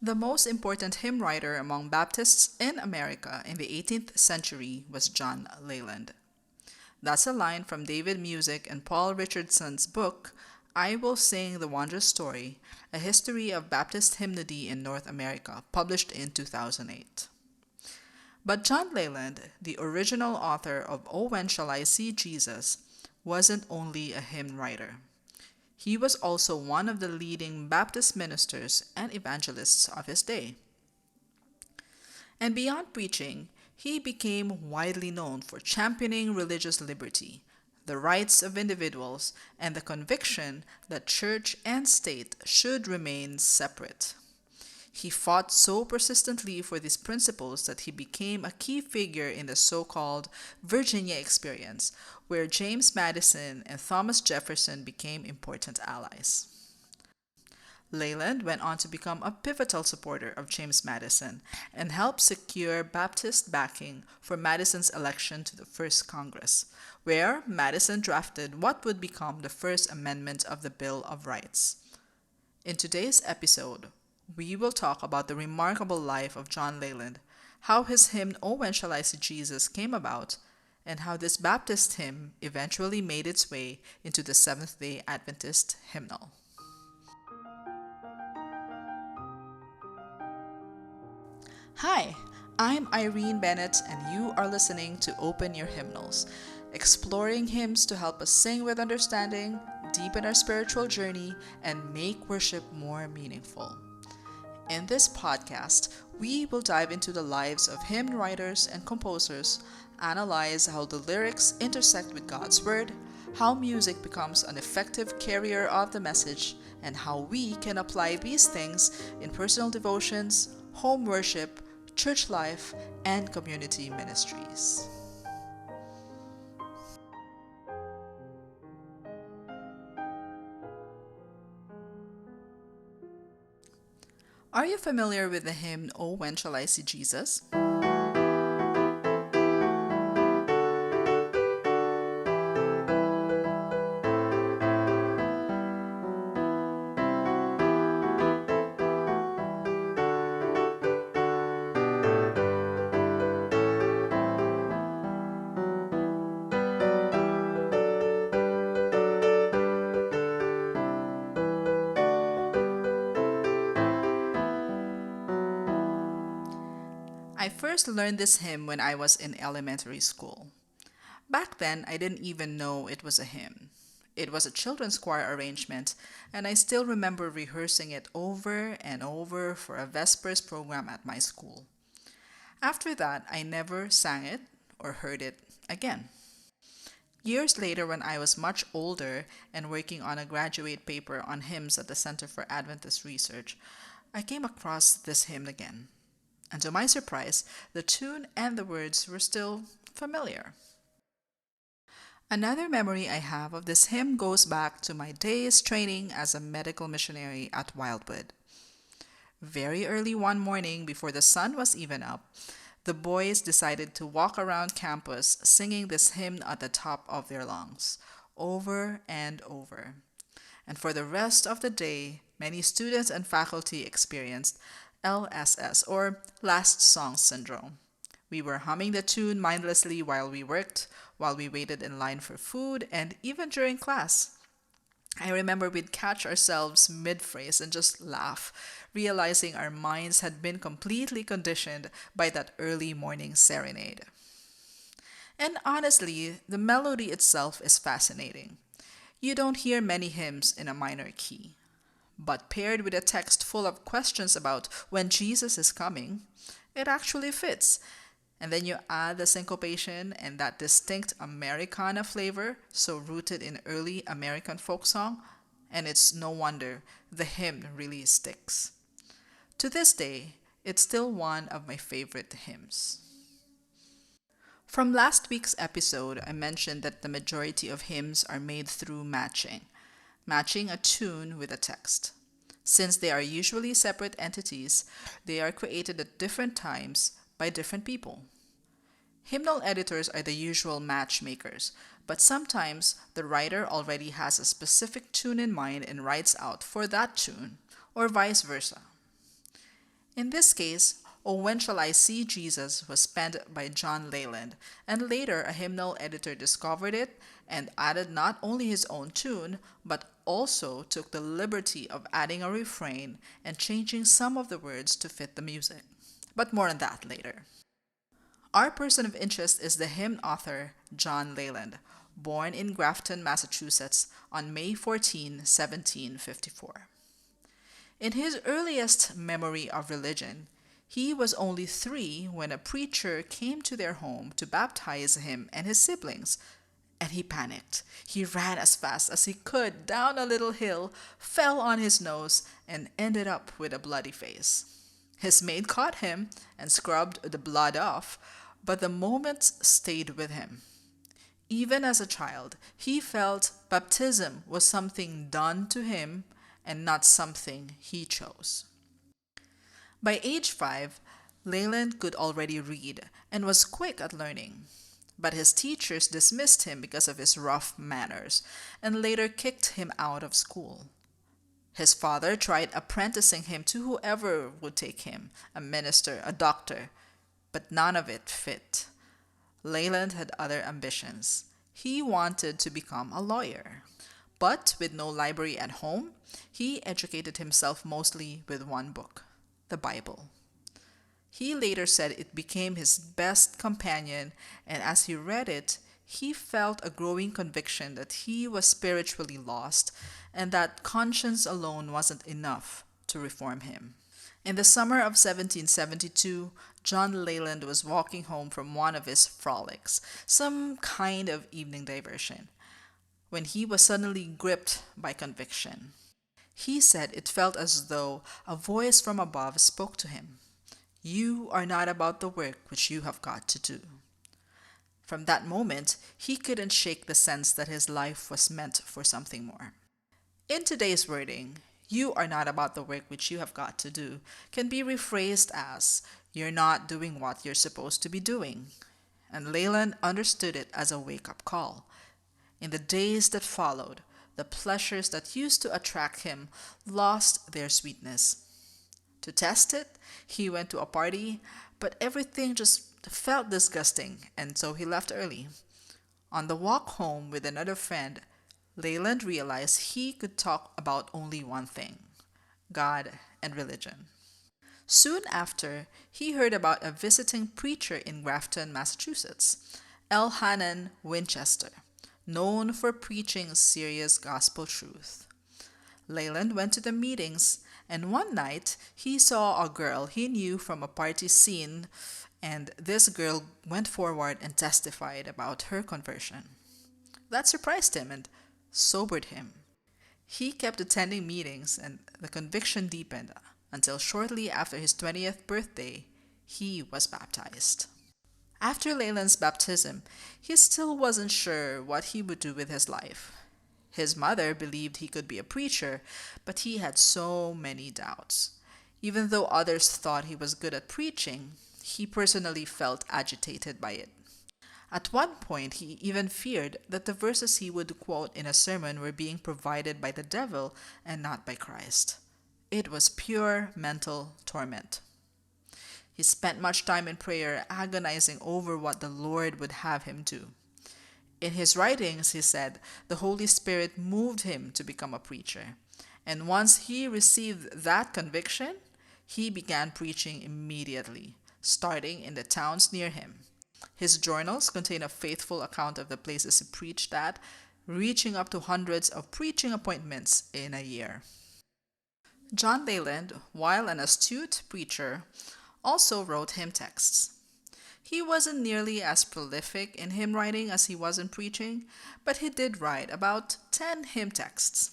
The most important hymn writer among Baptists in America in the 18th century was John Leland. That's a line from David Musick and Paul Richardson's book, I Will Sing the Wondrous Story, A History of Baptist Hymnody in North America, published in 2008. But John Leland, the original author of Oh When Shall I See Jesus, wasn't only a hymn writer. He was also one of the leading Baptist ministers and evangelists of his day. And beyond preaching, he became widely known for championing religious liberty, the rights of individuals, and the conviction that church and state should remain separate. He fought so persistently for these principles that he became a key figure in the so-called Virginia experience, where James Madison and Thomas Jefferson became important allies. Leland went on to become a pivotal supporter of James Madison and helped secure Baptist backing for Madison's election to the First Congress, where Madison drafted what would become the First Amendment of the Bill of Rights. In today's episode, we will talk about the remarkable life of John Leland, how his hymn Oh When Shall I See Jesus came about, and how this Baptist hymn eventually made its way into the Seventh-day Adventist hymnal. Hi, I'm Irene Bennett, and you are listening to Open Your Hymnals, exploring hymns to help us sing with understanding, deepen our spiritual journey, and make worship more meaningful. In this podcast, we will dive into the lives of hymn writers and composers, analyze how the lyrics intersect with God's Word, how music becomes an effective carrier of the message, and how we can apply these things in personal devotions, home worship, church life, and community ministries. Are you familiar with the hymn, Oh When Shall I See Jesus? I first learned this hymn when I was in elementary school. Back then, I didn't even know it was a hymn. It was a children's choir arrangement, and I still remember rehearsing it over and over for a Vespers program at my school. After that, I never sang it or heard it again. Years later, when I was much older and working on a graduate paper on hymns at the Center for Adventist Research, I came across this hymn again. And to my surprise, the tune and the words were still familiar. Another memory I have of this hymn goes back to my days training as a medical missionary at Wildwood. Very early one morning, before the sun was even up, the boys decided to walk around campus singing this hymn at the top of their lungs, over and over. And for the rest of the day, many students and faculty experienced LSS, or Last Song Syndrome. We were humming the tune mindlessly while we worked, while we waited in line for food, and even during class. I remember we'd catch ourselves mid-phrase and just laugh, realizing our minds had been completely conditioned by that early morning serenade. And honestly, the melody itself is fascinating. You don't hear many hymns in a minor key. But paired with a text full of questions about when Jesus is coming, it actually fits. And then you add the syncopation and that distinct Americana flavor, so rooted in early American folk song, and it's no wonder the hymn really sticks. To this day, it's still one of my favorite hymns. From last week's episode, I mentioned that the majority of hymns are made through matching a tune with a text. Since they are usually separate entities, they are created at different times by different people. Hymnal editors are the usual matchmakers, but sometimes the writer already has a specific tune in mind and writes out for that tune, or vice versa. In this case, "Oh When Shall I See Jesus" was penned by John Leland, and later a hymnal editor discovered it and added not only his own tune, but also took the liberty of adding a refrain and changing some of the words to fit the music. But more on that later. Our person of interest is the hymn author John Leland, born in Grafton, Massachusetts on May 14, 1754. In his earliest memory of religion, he was only 3 when a preacher came to their home to baptize him and his siblings, and he panicked. He ran as fast as he could down a little hill, fell on his nose, and ended up with a bloody face. His maid caught him and scrubbed the blood off, but the moments stayed with him. Even as a child, he felt baptism was something done to him and not something he chose. By age 5, Leland could already read and was quick at learning. But his teachers dismissed him because of his rough manners and later kicked him out of school. His father tried apprenticing him to whoever would take him, a minister, a doctor, but none of it fit. Leland had other ambitions. He wanted to become a lawyer. But with no library at home, he educated himself mostly with one book, the Bible. He later said it became his best companion, and as he read it, he felt a growing conviction that he was spiritually lost and that conscience alone wasn't enough to reform him. In the summer of 1772, John Leland was walking home from one of his frolics, some kind of evening diversion, when he was suddenly gripped by conviction. He said it felt as though a voice from above spoke to him. "You are not about the work which you have got to do." From that moment, he couldn't shake the sense that his life was meant for something more. In today's wording, "you are not about the work which you have got to do" can be rephrased as, "you're not doing what you're supposed to be doing." And Leland understood it as a wake-up call. In the days that followed, the pleasures that used to attract him lost their sweetness. To test it, he went to a party, but everything just felt disgusting, and so he left early. On the walk home with another friend, Leland realized he could talk about only one thing: God and religion. Soon after, he heard about a visiting preacher in Grafton, Massachusetts, Elhanan Winchester, known for preaching serious gospel truth. Leland went to the meetings, and one night he saw a girl he knew from a party scene, and this girl went forward and testified about her conversion. That surprised him and sobered him. He kept attending meetings, and the conviction deepened until shortly after his 20th birthday, he was baptized. After Leland's baptism, he still wasn't sure what he would do with his life. His mother believed he could be a preacher, but he had so many doubts. Even though others thought he was good at preaching, he personally felt agitated by it. At one point, he even feared that the verses he would quote in a sermon were being provided by the devil and not by Christ. It was pure mental torment. He spent much time in prayer, agonizing over what the Lord would have him do. In his writings, he said, the Holy Spirit moved him to become a preacher. And once he received that conviction, he began preaching immediately, starting in the towns near him. His journals contain a faithful account of the places he preached at, reaching up to hundreds of preaching appointments in a year. John Leland, while an astute preacher, also wrote hymn texts. He wasn't nearly as prolific in hymn writing as he was in preaching, but he did write about 10 hymn texts.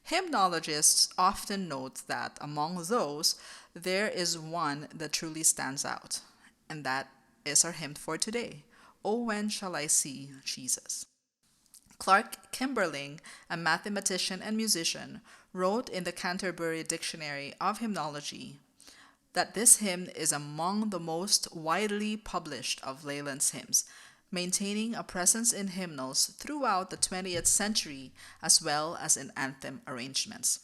Hymnologists often note that among those, there is one that truly stands out, and that is our hymn for today, "Oh When Shall I See Jesus." Clark Kimberling, a mathematician and musician, wrote in the Canterbury Dictionary of Hymnology that this hymn is among the most widely published of Leland's hymns, maintaining a presence in hymnals throughout the 20th century as well as in anthem arrangements.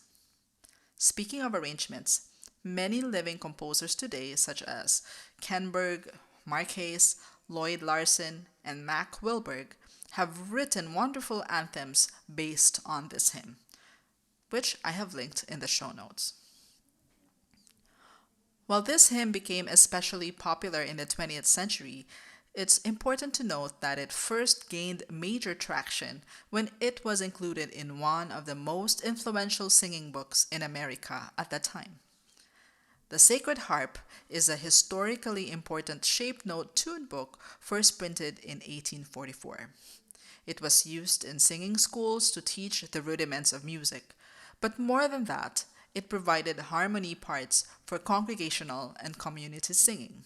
Speaking of arrangements, Many living composers today, such as Kenberg, Marquez, Lloyd Larson, and Mac Wilberg, have written wonderful anthems based on this hymn, which I have linked in the show notes. While this hymn became especially popular in the 20th century, it's important to note that it first gained major traction when it was included in one of the most influential singing books in America at that time. The Sacred Harp is a historically important shaped note tune book first printed in 1844. It was used in singing schools to teach the rudiments of music, but more than that, it provided harmony parts for congregational and community singing.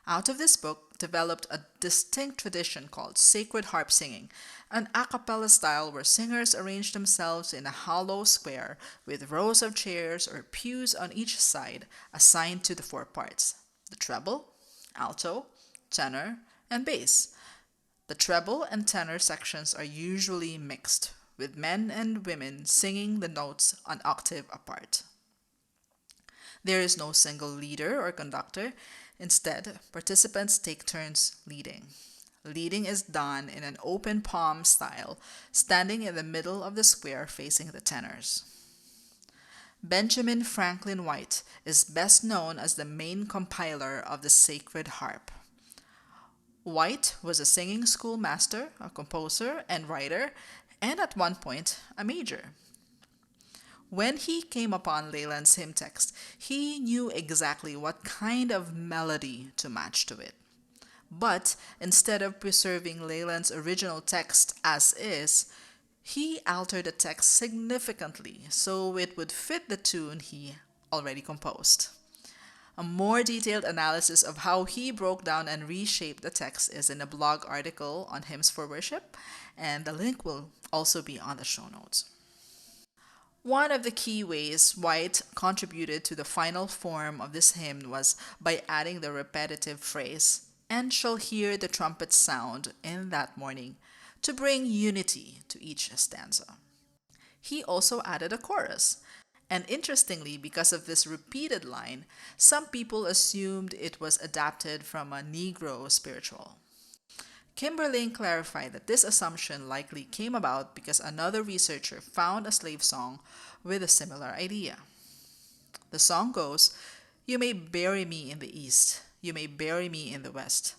Out of this book developed a distinct tradition called sacred harp singing, an a cappella style where singers arrange themselves in a hollow square with rows of chairs or pews on each side assigned to the four parts: the treble, alto, tenor, and bass. The treble and tenor sections are usually mixed, with men and women singing the notes an octave apart. There is no single leader or conductor. Instead, participants take turns leading. Leading is done in an open palm style, standing in the middle of the square facing the tenors. Benjamin Franklin White is best known as the main compiler of the Sacred Harp. White was a singing school master, a composer and writer, and at one point a major. When he came upon Leland's hymn text, he knew exactly what kind of melody to match to it. But instead of preserving Leland's original text as is, he altered the text significantly so it would fit the tune he already composed. A more detailed analysis of how he broke down and reshaped the text is in a blog article on Hymns for Worship, and the link will also be on the show notes. One of the key ways White contributed to the final form of this hymn was by adding the repetitive phrase, "and shall hear the trumpet sound in that morning," to bring unity to each stanza. He also added a chorus, and interestingly, because of this repeated line, some people assumed it was adapted from a Negro spiritual. Kimberlin clarified that this assumption likely came about because another researcher found a slave song with a similar idea. The song goes, "You may bury me in the east, you may bury me in the west,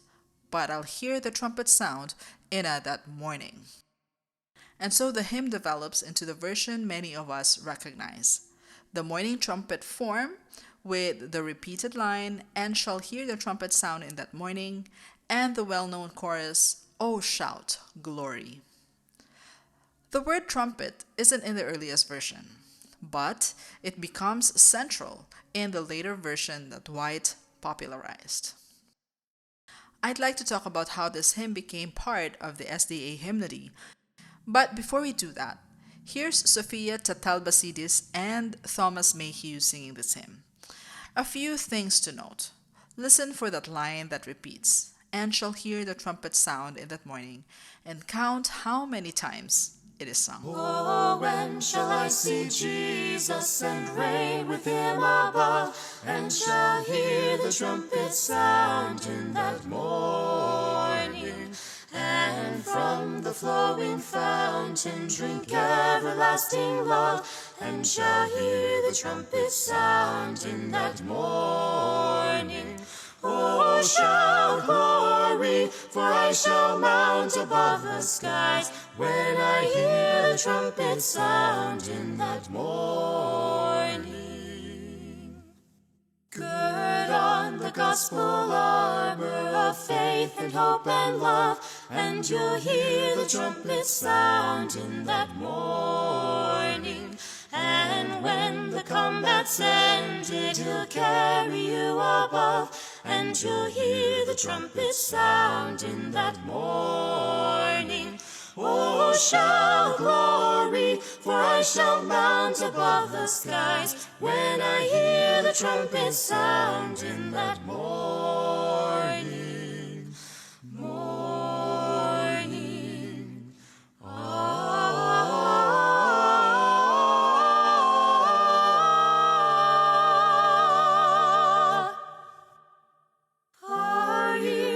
but I'll hear the trumpet sound in that morning." And so the hymn develops into the version many of us recognize. The morning trumpet form with the repeated line, "and shall hear the trumpet sound in that morning," and the well-known chorus, "Oh shout, glory." The word trumpet isn't in the earliest version, but it becomes central in the later version that White popularized. I'd like to talk about how this hymn became part of the SDA hymnody, but before we do that, here's Sophia Tatalbasidis and Thomas Mayhew singing this hymn. A few things to note. Listen for that line that repeats, "and shall hear the trumpet sound in that morning," and count how many times it is sung. Oh, when shall I see Jesus and reign with him above, and shall hear the trumpet sound in that morning, and from the flowing fountain drink everlasting love, and shall hear the trumpet sound in that morning. Oh, shout glory, for I shall mount above the skies when I hear the trumpet sound in that morning. Gird on the gospel armor of faith and hope and love, and you'll hear the trumpet sound in that morning. And when the combat's ended, he'll carry you above, and you'll hear the trumpet sound in that morning. Oh, shout glory, for I shall mount above the skies when I hear the trumpet sound in that morning. Morning.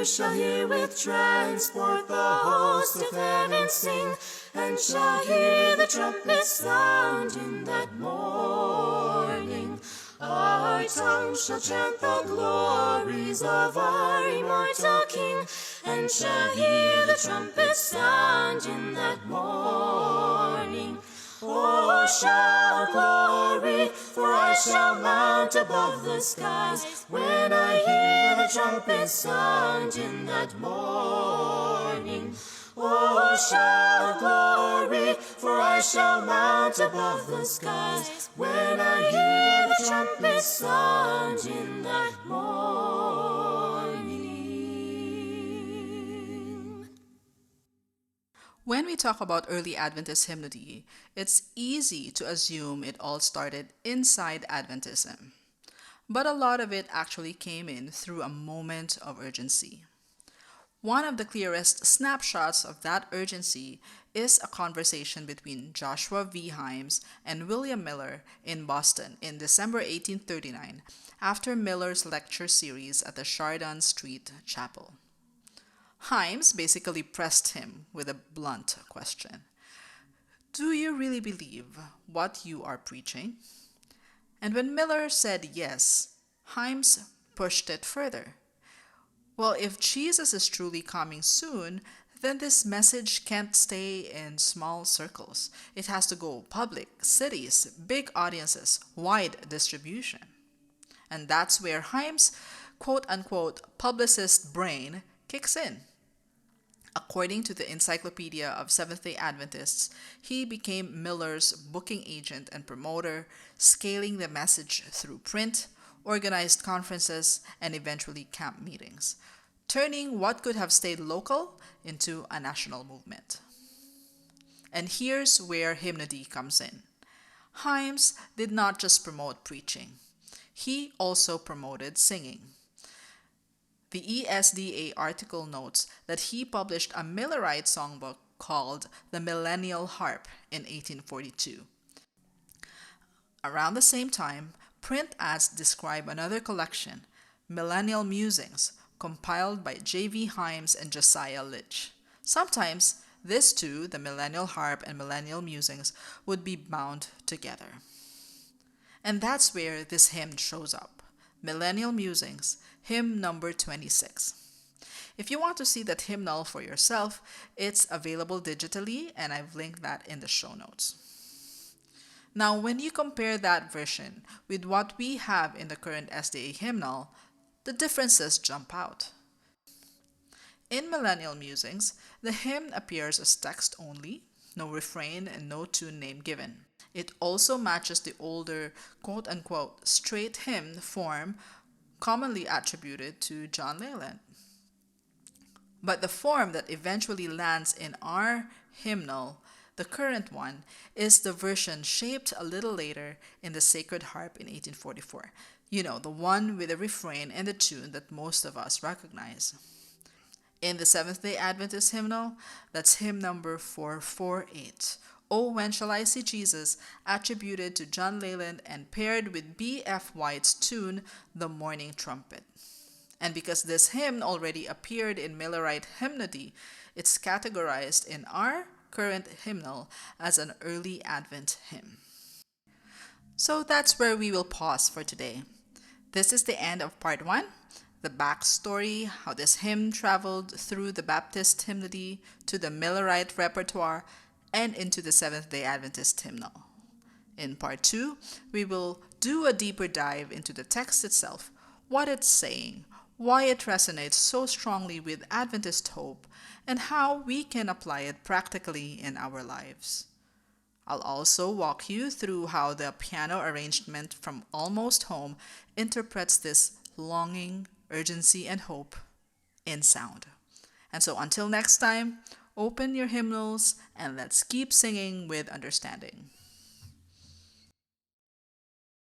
shall hear with transport the host of heaven sing, and shall hear the trumpet sound in that morning. Our tongue shall chant the glories of our immortal King, and shall hear the trumpet sound in that morning. Oh, shout glory, for I shall mount above the skies, when I hear the trumpet sound in that morning. Oh, shout glory, for I shall mount above the skies, when I hear the trumpet sound in that morning. When we talk about early Adventist hymnody, it's easy to assume it all started inside Adventism. But a lot of it actually came in through a moment of urgency. One of the clearest snapshots of that urgency is a conversation between Joshua V. Himes and William Miller in Boston in December 1839 after Miller's lecture series at the Chardon Street Chapel. Himes basically pressed him with a blunt question. Do you really believe what you are preaching? And when Miller said yes, Himes pushed it further. Well, if Jesus is truly coming soon, then this message can't stay in small circles. It has to go public, cities, big audiences, wide distribution. And that's where Himes' quote-unquote publicist brain kicks in. According to the Encyclopedia of Seventh-day Adventists, he became Miller's booking agent and promoter, scaling the message through print, organized conferences, and eventually camp meetings, turning what could have stayed local into a national movement. And here's where hymnody comes in. Himes did not just promote preaching. He also promoted singing. The ESDA article notes that he published a Millerite songbook called The Millennial Harp in 1842. Around the same time, print ads describe another collection, Millennial Musings, compiled by J.V. Himes and Josiah Litch. Sometimes, these two, the Millennial Harp and Millennial Musings, would be bound together. And that's where this hymn shows up, Millennial Musings, hymn number 26. If you want to see that hymnal for yourself, it's available digitally, and I've linked that in the show notes. Now, when you compare that version with what we have in the current SDA hymnal, the differences jump out. In Millennial Musings, the hymn appears as text only, no refrain and no tune name given. It also matches the older quote-unquote straight hymn form commonly attributed to John Leland. But the form that eventually lands in our hymnal, the current one, is the version shaped a little later in the Sacred Harp in 1844. You know, the one with the refrain and the tune that most of us recognize. In the Seventh-day Adventist hymnal, that's hymn number 448, Oh, When Shall I See Jesus, attributed to John Leland and paired with B.F. White's tune, The Morning Trumpet. And because this hymn already appeared in Millerite hymnody, it's categorized in our current hymnal as an early Advent hymn. So that's where we will pause for today. This is the end of part 1, the backstory, how this hymn traveled through the Baptist hymnody to the Millerite repertoire and into the Seventh-day Adventist hymnal. In part 2, we will do a deeper dive into the text itself, what it's saying, why it resonates so strongly with Adventist hope, and how we can apply it practically in our lives. I'll also walk you through how the piano arrangement from Almost Home interprets this longing, urgency, and hope in sound. And so until next time, open your hymnals and let's keep singing with understanding.